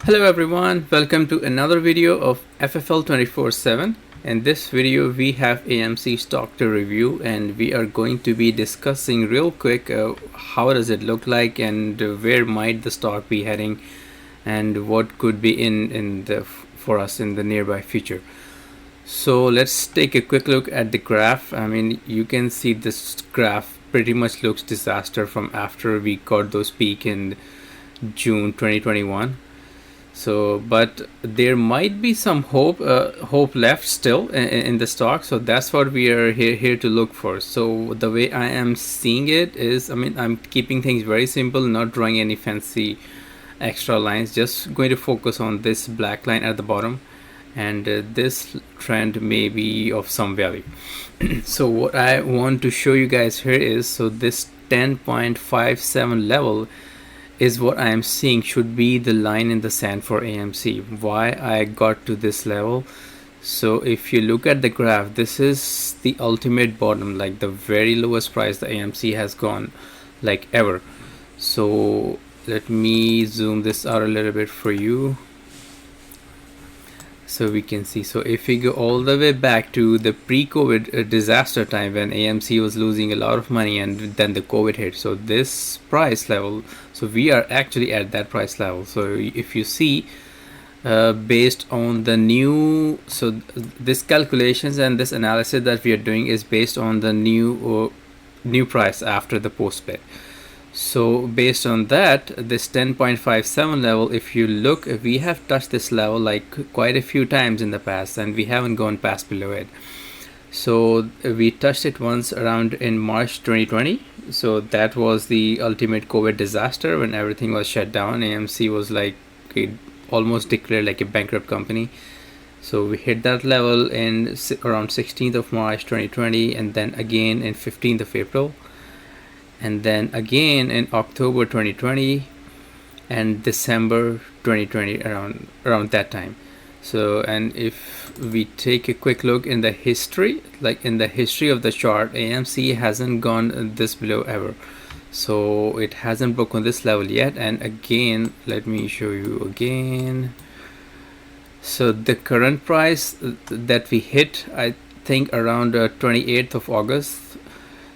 Hello everyone, welcome to another video of FFL 24/7. In this video we have AMC stock to review, and we are going to be discussing real quick how does it look like, and where might the stock be heading, and what could be for us in the nearby future. So let's take a quick look at the graph. I mean, you can see this graph pretty much looks disaster from after we got those peak in June 2021. So but there might be some hope left still in the stock, so that's what we are here to look for. So the way I am seeing it is, I mean, I'm keeping things very simple, not drawing any fancy extra lines, just going to focus on this black line at the bottom, and this trend may be of some value. So what I want to show you guys here is, so this 10.57 level is what I am seeing should be the line in the sand for AMC. Why I got to this level? So if you look at the graph, this is the ultimate bottom, like the very lowest price the AMC has gone like ever. So let me zoom this out a little bit for you so we can see. So if we go all the way back to the pre-COVID disaster time when AMC was losing a lot of money, and then the COVID hit, so this price level, so we are actually at that price level. So if you see, based on the new, so this calculations and this analysis that we are doing is based on the new price after the post bid. So based on that, this 10.57 level, if you look, we have touched this level like quite a few times in the past, and we haven't gone past below it. So we touched it once around in March 2020. So that was the ultimate COVID disaster when everything was shut down. AMC was like almost declared like a bankrupt company. So we hit that level in around 16th of March 2020, and then again in 15th of April. And then again in October 2020 and December 2020, around that time. So, and if we take a quick look in the history, like in the history of the chart, AMC hasn't gone this below ever. So it hasn't broken this level yet. And again, let me show you again. So the current price that we hit, I think around 28th of August.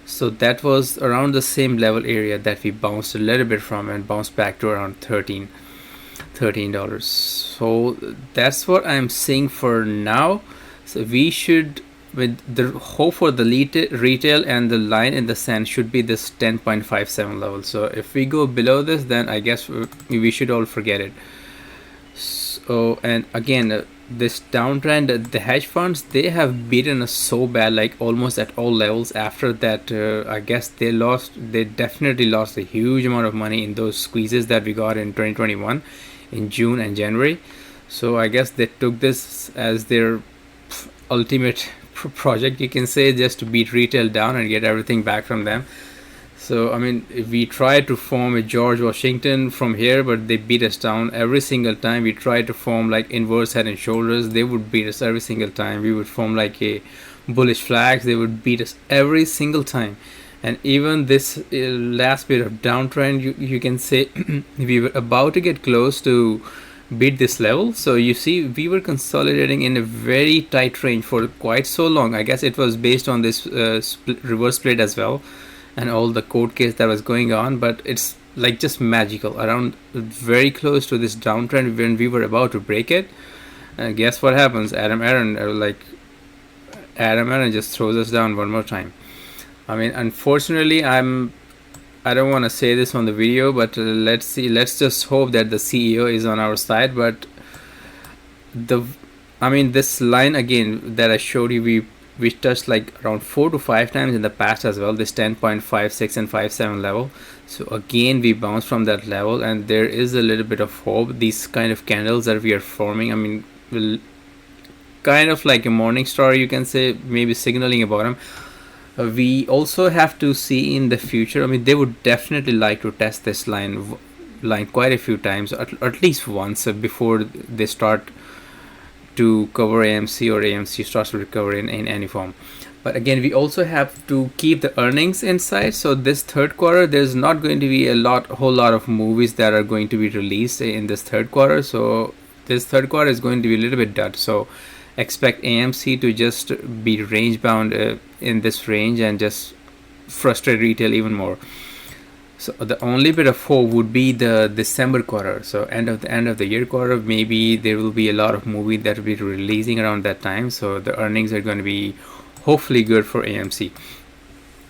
So that was around the same level area that we bounced a little bit from and bounced back to around $13. So that's what I'm seeing for now. So we should, with the hope for the retail, and the line in the sand should be this 10.57 level. So if we go below this, then I guess we should all forget it. So, and again, this downtrend, the hedge funds, they have beaten us so bad, like almost at all levels. After that, I guess they definitely lost a huge amount of money in those squeezes that we got in 2021 in June and January. So I guess they took this as their ultimate project, you can say, just to beat retail down and get everything back from them. So I mean, we tried to form a George Washington from here, but they beat us down every single time. We tried to form like inverse head and shoulders, they would beat us every single time. We would form like a bullish flags, they would beat us every single time. And even this last bit of downtrend, you can say we were about to get close to beat this level. So you see, we were consolidating in a very tight range for quite so long. I guess it was based on this reverse split as well, and all the court case that was going on. But it's like just magical, around very close to this downtrend when we were about to break it. And guess what happens? Adam Aaron just throws us down one more time. I mean, unfortunately, I don't want to say this on the video, but let's see, let's just hope that the CEO is on our side. But I mean, this line again that I showed you, we touched like around 4 to 5 times in the past as well, this 10.56 and 57 level. So again, we bounced from that level, and there is a little bit of hope. These kind of candles that we are forming, I mean, will kind of like a morning star, you can say, maybe signaling a bottom. We also have to see in the future, I mean, they would definitely like to test this line quite a few times, at least once, before they start to cover AMC, or AMC starts to recover in any form. But again, we also have to keep the earnings inside. So this third quarter, there's not going to be whole lot of movies that are going to be released in this third quarter. So this third quarter is going to be a little bit dead. So expect AMC to just be range bound in this range and just frustrate retail even more. So the only bit of hope would be the December quarter. So end of the year quarter, maybe there will be a lot of movies that will be releasing around that time. So the earnings are going to be hopefully good for AMC.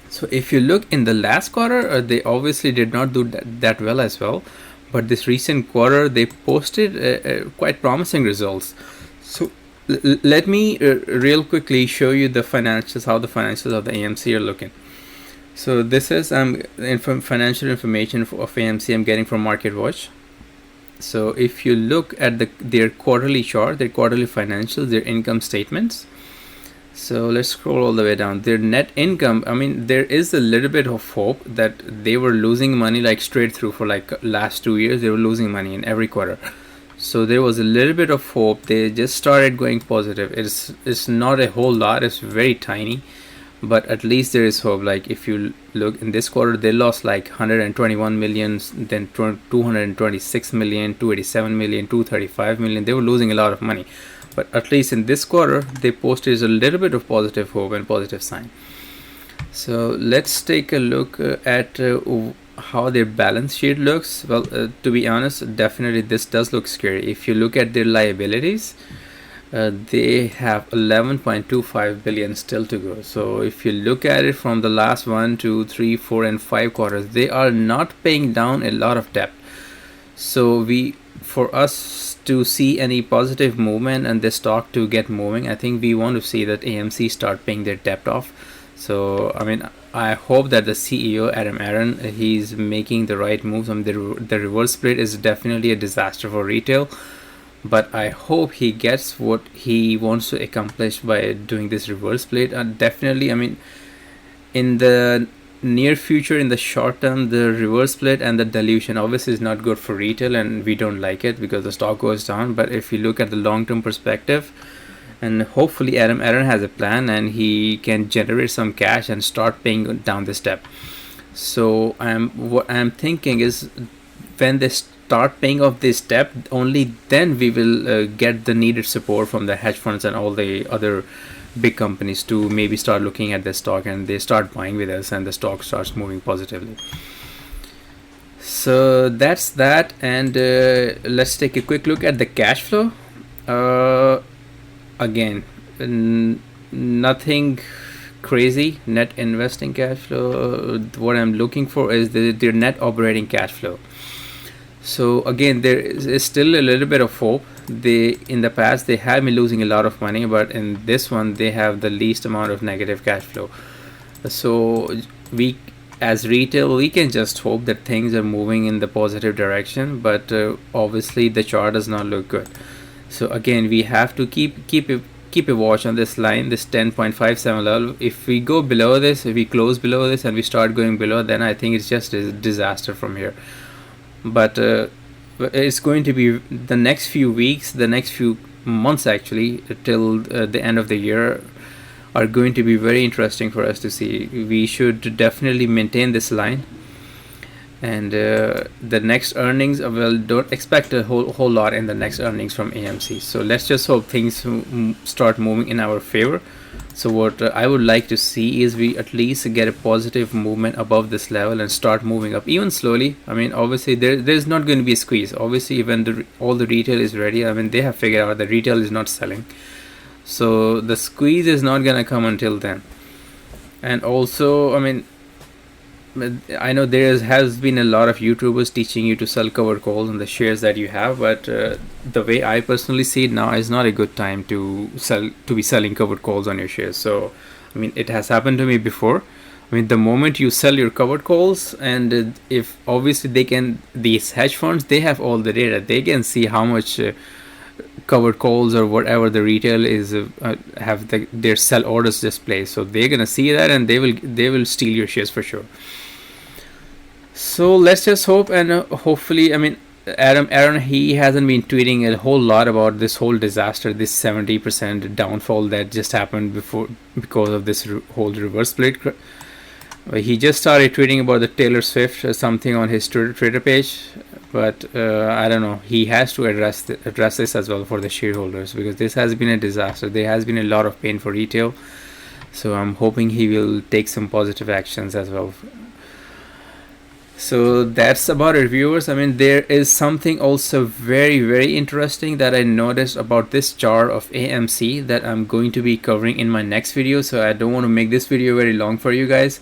So if you look in the last quarter, they obviously did not do that well as well. But this recent quarter, they posted quite promising results. So let me real quickly show you the financials, how the financials of the AMC are looking. So this is financial information of AMC I'm getting from MarketWatch. So if you look at their quarterly chart, their quarterly financials, their income statements. So let's scroll all the way down. Their net income, I mean, there is a little bit of hope that they were losing money like straight through for like last 2 years. They were losing money in every quarter. So there was a little bit of hope. They just started going positive. It's not a whole lot. It's very tiny, but at least there is hope. Like if you look in this quarter, they lost like 121 million, then 226 million, 287 million, 235 million. They were losing a lot of money. But at least in this quarter, they posted a little bit of positive hope and positive sign. So let's take a look at how their balance sheet looks. Well, to be honest, definitely this does look scary. If you look at their liabilities, they have 11.25 billion still to go. So if you look at it from the last 1, 2, 3, 4, and 5 quarters, they are not paying down a lot of debt. So for us to see any positive movement and the stock to get moving, I think we want to see that AMC start paying their debt off. So I mean, I hope that the CEO Adam Aron, he's making the right moves. I mean, the reverse split is definitely a disaster for retail, but I hope he gets what he wants to accomplish by doing this reverse split. And definitely, I mean, in the near future, in the short term, the reverse split and the dilution obviously is not good for retail, and we don't like it because the stock goes down. But if you look at the long-term perspective, and hopefully Adam Aron has a plan and he can generate some cash and start paying down this debt. So what I'm thinking is, when they start paying off this debt, only then we will get the needed support from the hedge funds and all the other big companies to maybe start looking at the stock, and they start buying with us and the stock starts moving positively. So that's that. And let's take a quick look at the cash flow. Again, nothing crazy. Net investing cash flow, what I'm looking for is their net operating cash flow. So again, there is still a little bit of hope. In the past they have been losing a lot of money, but in this one they have the least amount of negative cash flow. So we as retail, we can just hope that things are moving in the positive direction, but obviously the chart does not look good. So again, we have to keep a watch on this line, this 10.57 level. If we go below this, if we close below this and we start going below, then I think it's just a disaster from here. But it's going to be the next few weeks, the next few months actually, till the end of the year, are going to be very interesting for us to see. We should definitely maintain this line, and the next earnings, well, don't expect a whole lot in the next earnings from AMC. So let's just hope things start moving in our favor. So what I would like to see is we at least get a positive movement above this level and start moving up, even slowly. I mean, obviously there's not going to be a squeeze. Obviously, when all the retail is ready, I mean, they have figured out that retail is not selling, so the squeeze is not going to come until then. And also, I mean, I know has been a lot of YouTubers teaching you to sell covered calls on the shares that you have, but the way I personally see it now is not a good time to be selling covered calls on your shares. So I mean, it has happened to me before. I mean, the moment you sell your covered calls, and if obviously these hedge funds, they have all the data, they can see how much covered calls or whatever the retail is have their sell orders displayed. So they're gonna see that, and they will steal your shares for sure. So let's just hope, and hopefully, I mean, Aaron, he hasn't been tweeting a whole lot about this whole disaster, this 70% downfall that just happened before because of this whole reverse split. He just started tweeting about the Taylor Swift or something on his Twitter page, but I don't know. He has to address this as well for the shareholders, because this has been a disaster. There has been a lot of pain for retail, so I'm hoping he will take some positive actions as well. So that's about it, viewers. I mean, there is something also very, very interesting that I noticed about this chart of AMC that I'm going to be covering in my next video. So I don't want to make this video very long for you guys.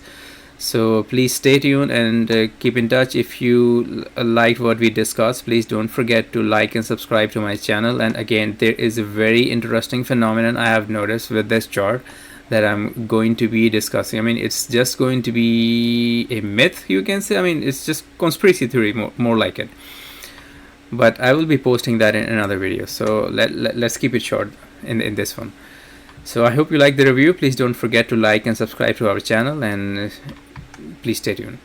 So please stay tuned and keep in touch. If you liked what we discussed, please don't forget to like and subscribe to my channel. And again, there is a very interesting phenomenon I have noticed with this chart that I'm going to be discussing. I mean, it's just going to be a myth, you can say. I mean, it's just conspiracy theory, more like it. But I will be posting that in another video. So let's keep it short in this one. So I hope you like the review. Please don't forget to like and subscribe to our channel, and please stay tuned.